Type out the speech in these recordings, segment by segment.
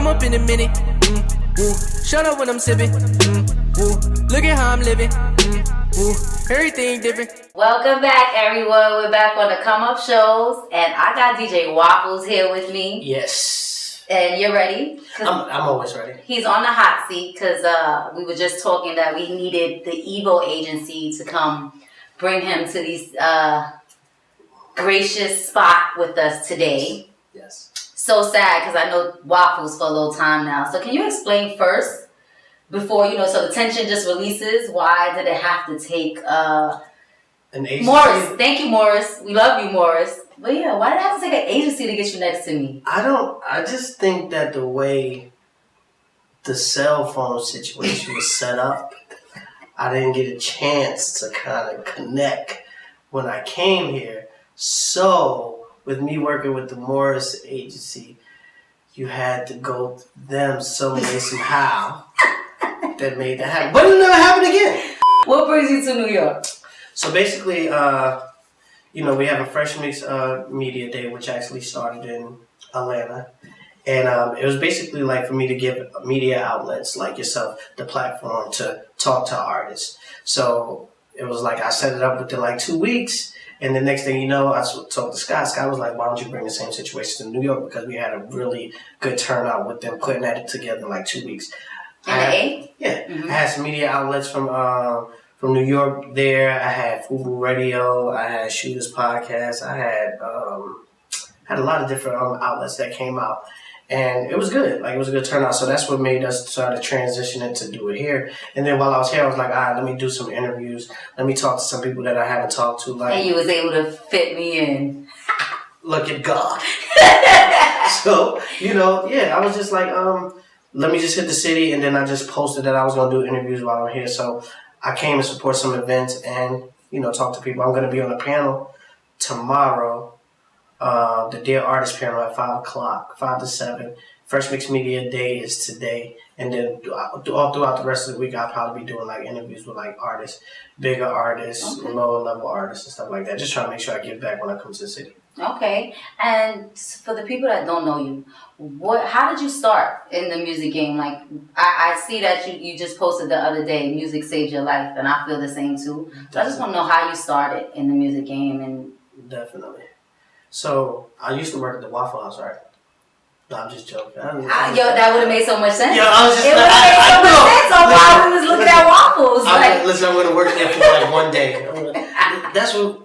I'm up in a minute. Woo. Shut up when I'm sipping. Woo. Look at how I'm living. Woo. Everything different. Welcome back, everyone. We're back on the Come Up shows, and I got DJ Waffles here with me. Yes. And you're ready? I'm always ready. He's on the hot seat because we were just talking that we needed the Evo agency to come bring him to this gracious spot with us today. Yes. So sad because I know Waffles for a little time now. So can you explain first, before, so the tension just releases, why did it have to take an agency? Morris? Thank you, Morris. We love you, Morris. But yeah, why did it have to take an agency to get you next to me? I just think that the way the cell phone situation was set up, I didn't get a chance to kind of connect when I came here. So, with me working with the Morris agency, you had to go through them some way, somehow, that made that happen. But it never happened again. What brings you to New York? So basically, we have a Fresh Mix Media Day, which actually started in Atlanta. And it was basically like for me to give media outlets like yourself the platform to talk to artists. So it was like I set it up within like 2 weeks. And the next thing you know, I talked to Scott. Scott was like, why don't you bring the same situation to New York? Because we had a really good turnout with them putting that together in like 2 weeks. Yeah. Mm-hmm. I had some media outlets from New York there. I had Fubu Radio. I had Shooters Podcast. I had a lot of different outlets that came out. And it was good. Like, it was a good turnout. So that's what made us try to transition it to do it here. And then while I was here, I was like, all right, let me do some interviews. Let me talk to some people that I haven't talked to. And you was able to fit me in. Look at God. So, I was just like, let me just hit the city. And then I just posted that I was going to do interviews while I'm here. So I came to support some events and, talk to people. I'm going to be on a panel tomorrow. The Dear Artist panel at 5 o'clock, 5 to 7. Fresh Mix Media Day is today. And then all throughout the rest of the week, I'll probably be doing like interviews with like artists, bigger artists, lower level artists and stuff like that. Just trying to make sure I give back when I come to the city. Okay. And for the people that don't know you, how did you start in the music game? Like, I see that you just posted the other day, music saved your life, and I feel the same too. So I just want to know how you started in the music game. And definitely. So, I used to work at the Waffle House, right? No, I'm just joking. That would have made so much sense. It would have made so much sense on why we was looking at Waffles. Listen, I'm going to work there for like one day. That's what...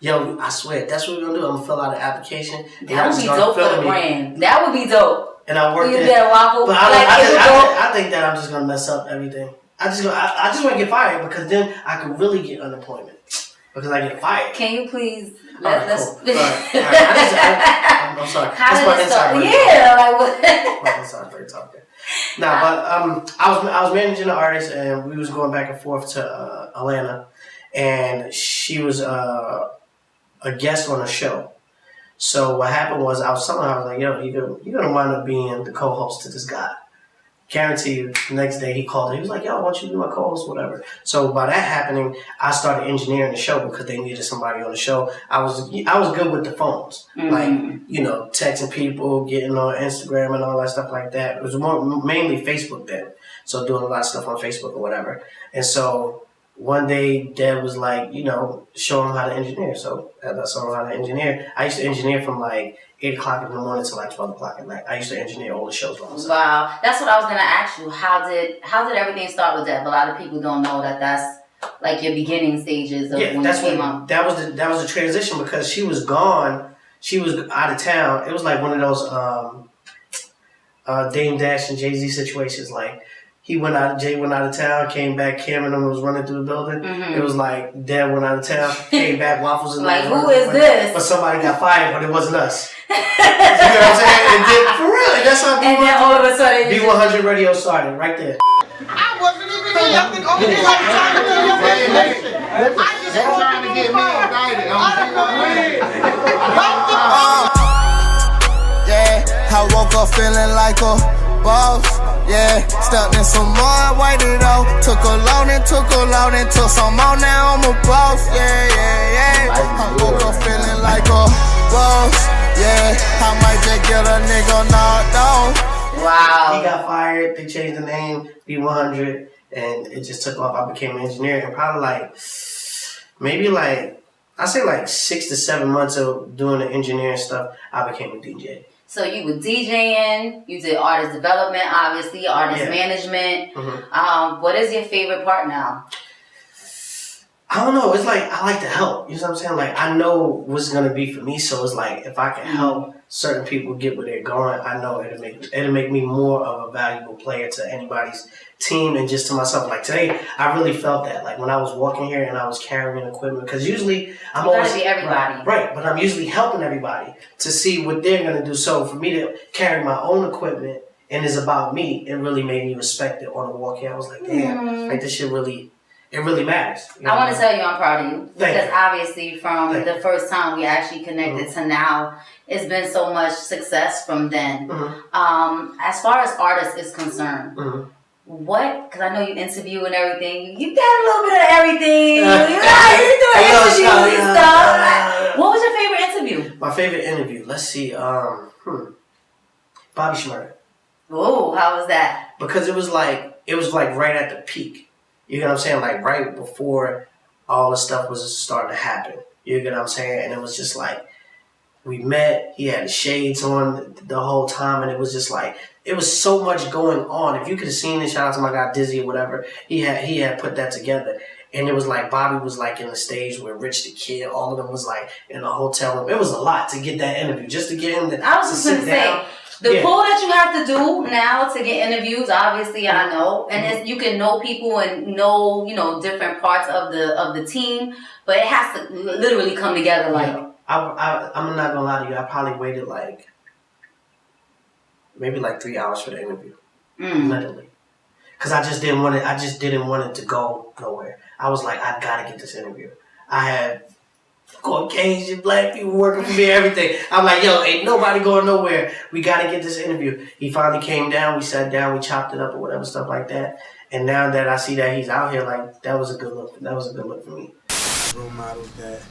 I swear, that's what we're going to do. I'm going to fill out an application. That would be dope for the brand. That would be dope. And I work there. You get a Waffle. But I think that I'm just going to mess up everything. I just want to get fired because then I could really get unemployment. Because I get fired. Can you please... Cool. I'm sorry. How that's did my it start? inside. Yeah, like what? My inside very talking. But I was managing the artist, and we was going back and forth to Atlanta, and she was a guest on a show. So what happened was I was like, yo, you're gonna wind up being the co-host to this guy. Guarantee you, the next day he called. He was like, yo, I want you to be my co-host, whatever. So by that happening, I started engineering the show because they needed somebody on the show. I was good with the phones. Like, texting people, getting on Instagram and all that stuff like that. It was mainly Facebook then. So doing a lot of stuff on Facebook or whatever. And so one day Deb was like, show him how to engineer. So as I saw him how to engineer, I used to engineer from like 8 o'clock in the morning to like 12 o'clock at night. I used to engineer all the shows. Wow. That's what I was going to ask you. How did everything start with Deb? A lot of people don't know that that's like your beginning stages of when you came out. That was the transition because she was gone. She was out of town. It was like one of those Dame Dash and Jay-Z situations. Like, Jay went out of town, came back, Cameron was running through the building. Mm-hmm. It was like Deb went out of town, came back, Waffles and like, who is this? But somebody got fired, but it wasn't us. You know what I'm saying? And then, for real, that's how and then all of a sudden B100 Radio started right there. I wasn't even here. I think only like trying to do your information. They're trying to get me indicted. Yeah, I woke up feeling like a boss. Yeah, stepped in some more, waited out. Took a loan and took some more. Now I'm a boss. Yeah. I woke up feeling like a boss. Yeah, I might just get a nigga knocked off. Wow, He got fired. They changed the name, B100, and it just took off. I became an engineer, and probably I say 6 to 7 months of doing the engineering stuff, I became a DJ. So you were DJing, you did artist development, obviously, artist management. Mm-hmm. What is your favorite part now? I don't know. It's like I like to help. You know what I'm saying? Like I know what's gonna be for me. So it's like if I can help certain people get where they're going, I know it'll make me more of a valuable player to anybody's team and just to myself. Like today, I really felt that. Like when I was walking here and I was carrying equipment, because usually I'm always be everybody, right? But I'm usually helping everybody to see what they're gonna do. So for me to carry my own equipment and it's about me, it really made me respect it on the walk here. I was like, damn, like this shit really. It really matters. You know I want to tell you I'm proud of you. Because obviously from Thank the first time we actually connected to now, it's been so much success from then. As far as artists is concerned, because I know you interview and everything, you got a little bit of everything. You're doing interviews and stuff. What was your favorite interview? My favorite interview, let's see, Bobby Shmurda. Oh, how was that? Because it was like right at the peak. You get what I'm saying? Like right before all the stuff was starting to happen. You get what I'm saying? And it was just like, we met, he had the shades on the whole time, and it was just like, it was so much going on. If you could have seen it, shout out to my guy Dizzy or whatever, he had put that together. And it was like, Bobby was like in the stage where Rich the Kid, all of them was like in the hotel room. It was a lot to get that interview, just to get him I was just going to say, the pull that you have to do now to get interviews, obviously I know, and you can know people and know different parts of the team, but it has to literally come together like. I'm not gonna lie to you. I probably waited maybe 3 hours for the interview, literally, because I just didn't want it. I just didn't want it to go nowhere. I was like, I gotta get this interview. I had Caucasian black people working for me, everything. I'm like, yo, ain't nobody going nowhere. We gotta get this interview. He finally came down. We sat down. We chopped it up or whatever, stuff like that. And now that I see that he's out here, like that was a good look. That was a good look for me. Role models that,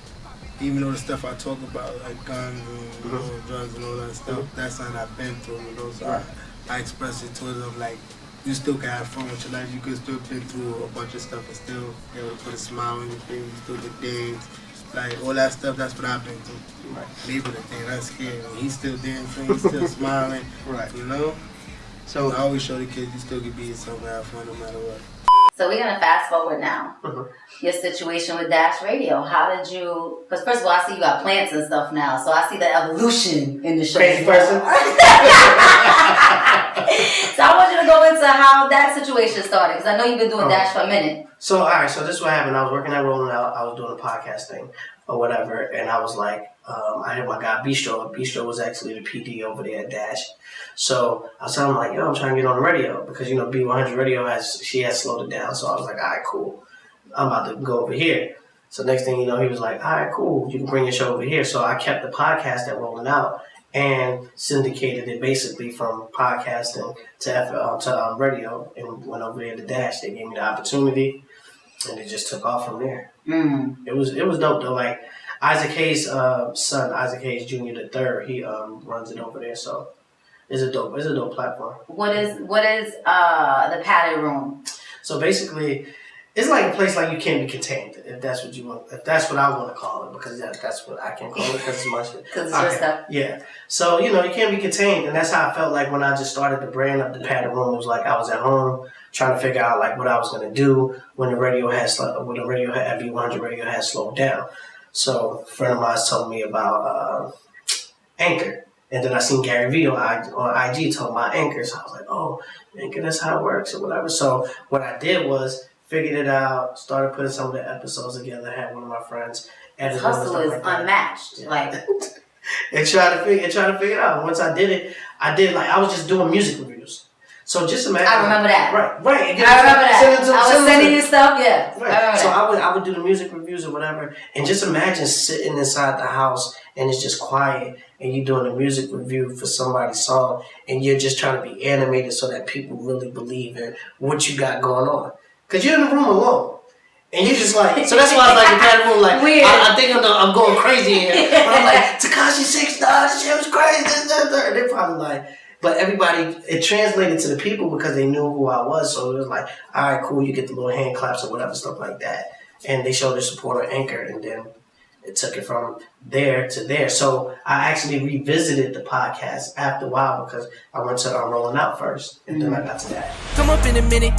even though the stuff I talk about, like guns and drugs and all that stuff, that's something I've been through. And those I express it to them like, you still can have fun with your life. You could still been through a bunch of stuff and still be able to put a smile on your face. You still get dance. Like, all that stuff, that's what I've been through. Right. People that think that's scary. He's still dancing, he's still smiling. Right. You know? So I always show the kids you still can be yourself and have fun no matter what. So we're going to fast forward now. Your situation with Dash Radio. How did you... Because first of all, I see you got plants and stuff now. So I see the evolution in the show. Crazy person. So I want you to go into how that situation started. Because I know you've been doing Dash for a minute. So, all right. So this is what happened. I was working at Rolling Out. I was doing a podcast thing or whatever. And I was like... I had my guy Bistro. Bistro was actually the PD over there at Dash. So I was telling him like, yo, I'm trying to get on the radio because B100 Radio has slowed it down. So I was like, all right, cool. I'm about to go over here. So next thing you know, he was like, all right, cool. You can bring your show over here. So I kept the podcast at Rolling Out and syndicated it basically from podcasting to radio and went over there to Dash. They gave me the opportunity and it just took off from there. It was dope though. Like Isaac Hayes' son, Isaac Hayes Jr. the third, he runs it over there. So it's a dope platform. What is the padded room? So basically, it's like a place like you can't be contained, if that's what you want, if that's what I want to call it, because that's what I can call it, because it's my shit. Because it's your stuff. Yeah. So, you can't be contained, and that's how I felt like when I just started the brand of the padded room. It was like I was at home trying to figure out like what I was going to do when the radio at B100 Radio had slowed down. So a friend of mine told me about Anchor. And then I seen Gary Vee on IG talking about Anchor. So I was like, oh, Anchor, that's how it works or whatever. So what I did was figured it out, started putting some of the episodes together, had one of my friends edit them. Hustle is unmatched. Yeah. Like and try to figure it out. Once I did it, I was just doing music reviews. So just imagine. I remember that. Right. I remember that. I was sending you stuff, yeah. Right. So I would do the music reviews or whatever, and just imagine sitting inside the house and it's just quiet, and you're doing a music review for somebody's song, and you're just trying to be animated so that people really believe in what you got going on. Because you're in the room alone. And you're just like, so that's why I was like in that room, like, I think I'm going crazy in here. But I'm like, Tekashi 6 9, this shit was crazy. And they're probably like, But everybody, it translated to the people because they knew who I was. So it was like, all right, cool, you get the little hand claps or whatever, stuff like that. And they showed their support on Anchor, and then it took it from there to there. So I actually revisited the podcast after a while because I went to Rolling Out first, and then I got to that. Come up in a minute.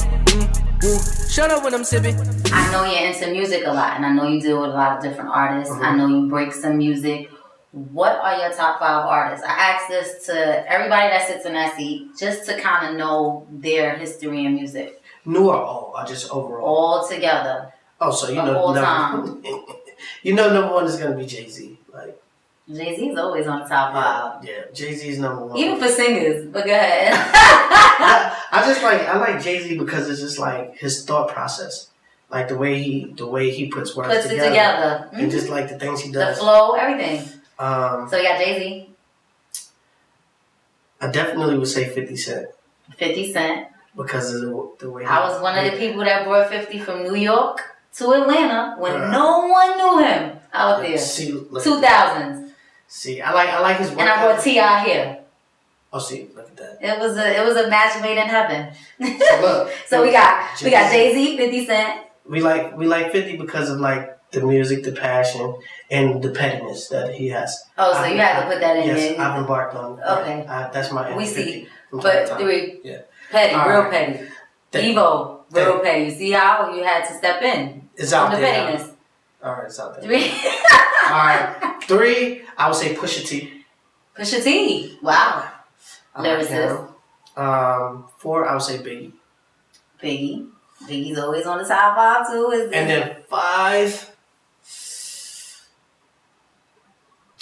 Shut up when I'm sipping. I know you're into music a lot, and I know you deal with a lot of different artists. I know you break some music. What are your top 5 artists? I ask this to everybody that sits in that seat just to kind of know their history in music. New or old, or just overall? All together. Oh, so you know, all time. You know, number one is gonna be Jay-Z. Like Jay-Z's always on the top 5. Yeah, Jay-Z is number one. Even for singers, but go ahead. I like Jay-Z because it's just like his thought process, like the way he puts words together, and just like the things he does, the flow, everything. So you got Jay-Z. I definitely would say 50 Cent. 50 Cent. Because of the way I was one of the people that brought 50 from New York to Atlanta when no one knew him out there. 2000s. See, I like his work. And I brought T.I. here. Oh, see, look at that. It was a match made in heaven. So look. So we got Jay-Z, 50 Cent. We like 50 because of like the music, the passion, and the pettiness that he has. Oh, so you had to put that in there. Yes, I've embarked on. Okay. That's my. We see, but 3. Yeah. Petty, all real right. petty. Evo, real petty. You see how you had to step in? It's out on the there. pettiness. All right, it's out there. 3. All right, 3. I would say Pusha T. Pusha T. Wow. Lyricist. 4. I would say Biggie. Biggie's always on the top 5 too. And then 5.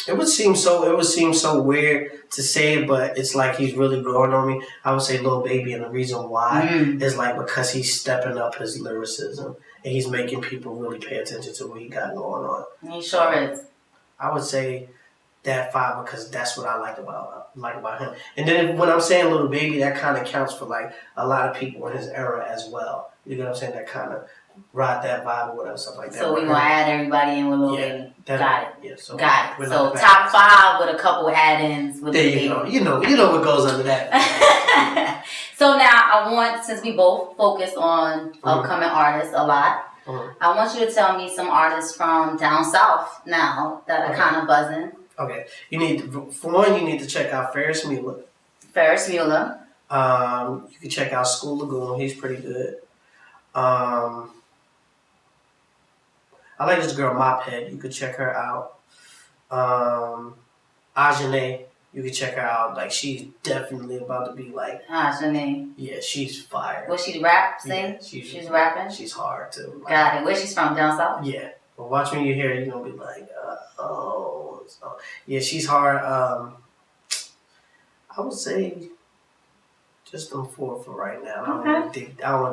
It would seem so weird to say, but it's like he's really growing on me. I would say Lil Baby, and the reason why is like because he's stepping up his lyricism and he's making people really pay attention to what he got going on. He sure is. I would say that 5 because that's what I like about him. And then when I'm saying Lil Baby, that kind of counts for like a lot of people in his era as well. You know what I'm saying? That kind of ride that vibe or whatever, stuff like that. So we're going to add everybody in with Lil Baby. Got it. Yeah, got it. So top 5 with a couple add-ins with there Lil you Baby. go. You know what goes under that. So now since we both focus on upcoming artists a lot, I want you to tell me some artists from down south now that are kind of buzzing. Okay. You need to check out Ferris Mueller. You can check out School Lagoon. He's pretty good. I like this girl Mophead. You could check her out. Ajane, you could check her out. Like she's definitely about to be like Ajane. Yeah, she's fire. Was she rap? Sing? Yeah, she's rapping. She's hard too. Like, got it. Where she's from? Down south. Yeah. But watch when you hear it, you're gonna be like, yeah, she's hard. I would say just them 4 for right now. I don't want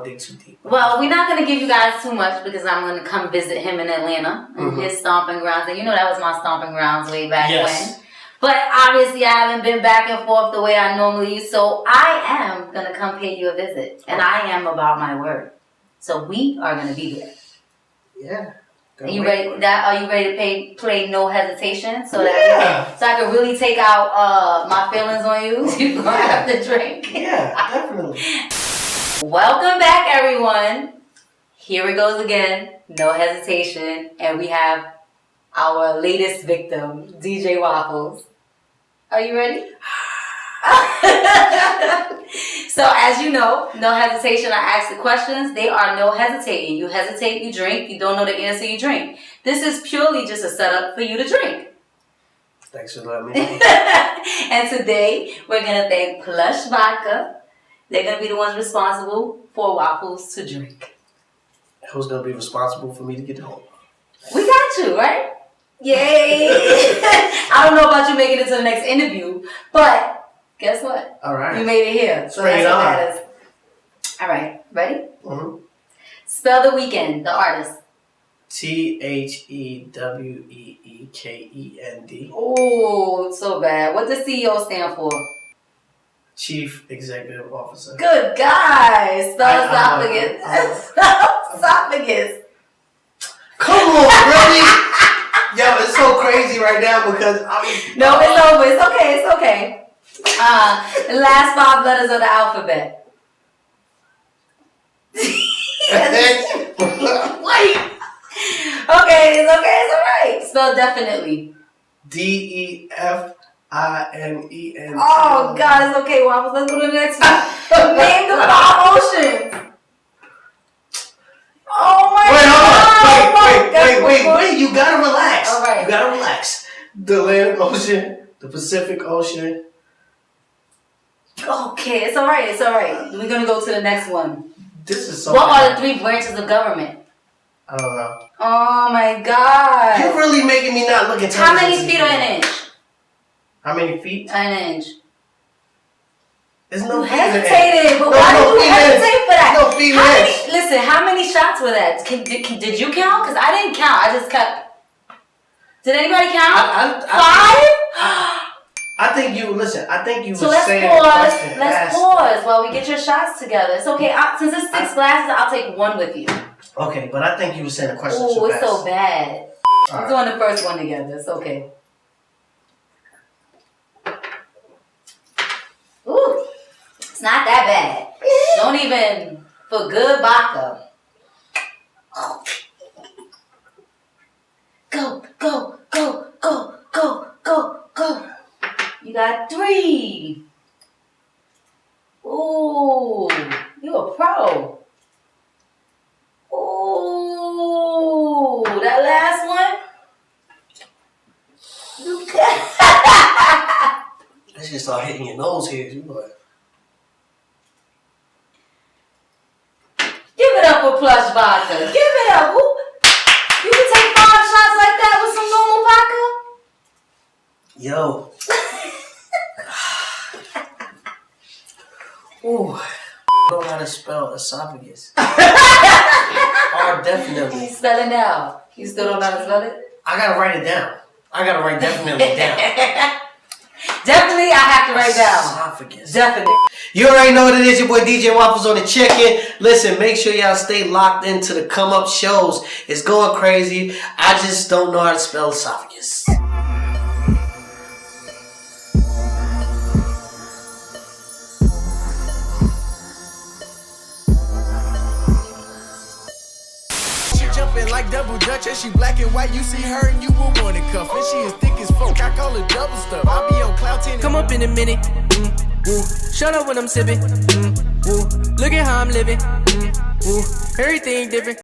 to dig too deep. Well, we're not going to give you guys too much because I'm going to come visit him in Atlanta, his stomping grounds. And you know that was my stomping grounds way back when. But obviously I haven't been back and forth the way I normally used. So I am going to come pay you a visit. And I am about my word. So we are going to be there. Yeah. Are you ready to play No Hesitation? So that so I can really take out my feelings on you? You're going to have to drink. Yeah, definitely. Welcome back, everyone. Here it goes again. No Hesitation. And we have our latest victim, DJ Waffles. Are you ready? So as you know, no hesitation, I ask the questions. They are no hesitating. You hesitate, you drink. You don't know the answer, you drink. This is purely just a setup for you to drink. Thanks for letting me know. And today, we're going to thank Plush Vodka. They're going to be the ones responsible for Waffles to drink. Who's going to be responsible for me to get home? We got you, right? Yay! I don't know about you making it to the next interview, but guess what? All right. You made it here. So that's what matters. All right. Ready? Mm-hmm. Spell The Weeknd, the artist. TheWeekend. Oh, so bad. What does CEO stand for? Chief Executive Officer. Good guy. Spell esophagus. Spell esophagus. Come on, really? Yo, it's so crazy right now because No, it's over. It's okay. It's okay. The last 5 letters of the alphabet. Wait. Okay, it's alright. Spell definitely. DEFINEN. Oh God, it's okay. Waffles, let's go to the next one. Name the 5 oceans. Oh my God. Wait. You gotta relax. All right. You gotta relax. The Atlantic Ocean, the Pacific Ocean. Okay, it's alright. We're gonna go to the next one. This is so What bad. are the 3 branches of government? I don't know. Oh my God. You're really making me not look at How many feet are an inch? How many feet? An inch. There's no You feet in an inch. hesitated, but No, why no did you feet in hesitate inch. for that? No feet in inch. Listen, how many shots were that? Did you count? Because I didn't count. I just kept. Did anybody count? 5? I think you were So saying let's pause while we get your shots together. It's okay. Since it's 6 glasses, I'll take 1 with you. Okay, but I think you were saying a question Ooh, too it's fast. so bad. All We're right. doing the first one together. It's okay. Ooh, it's not that bad. Don't even for good vodka. Go. You got 3. Ooh, you a pro. Ooh, that last one. You got. Let's just start hitting your nose here. You like. Give it up for Plush Vodka. Give it up. Who? You can take 5 shots like that with some normal vodka? Yo. Ooh. I don't know how to spell esophagus. R definitely. He's spelling now. You still don't know how to spell it? I gotta write it down. I gotta write definitely down. Definitely, I have to write down. Esophagus. Definitely. You already know what it is. Your boy DJ Waffles on the check-in. Listen, make sure y'all stay locked into the come-up shows. It's going crazy. I just don't know how to spell esophagus. Jumping like double dutch and she black and white. You see her and you will want it cuff. And she is thick as fuck. I call her double stuff. I be on cloud 10. Come up in a minute. Woo. Shut up when I'm sipping. Woo. Look at how I'm living. Woo. Everything different.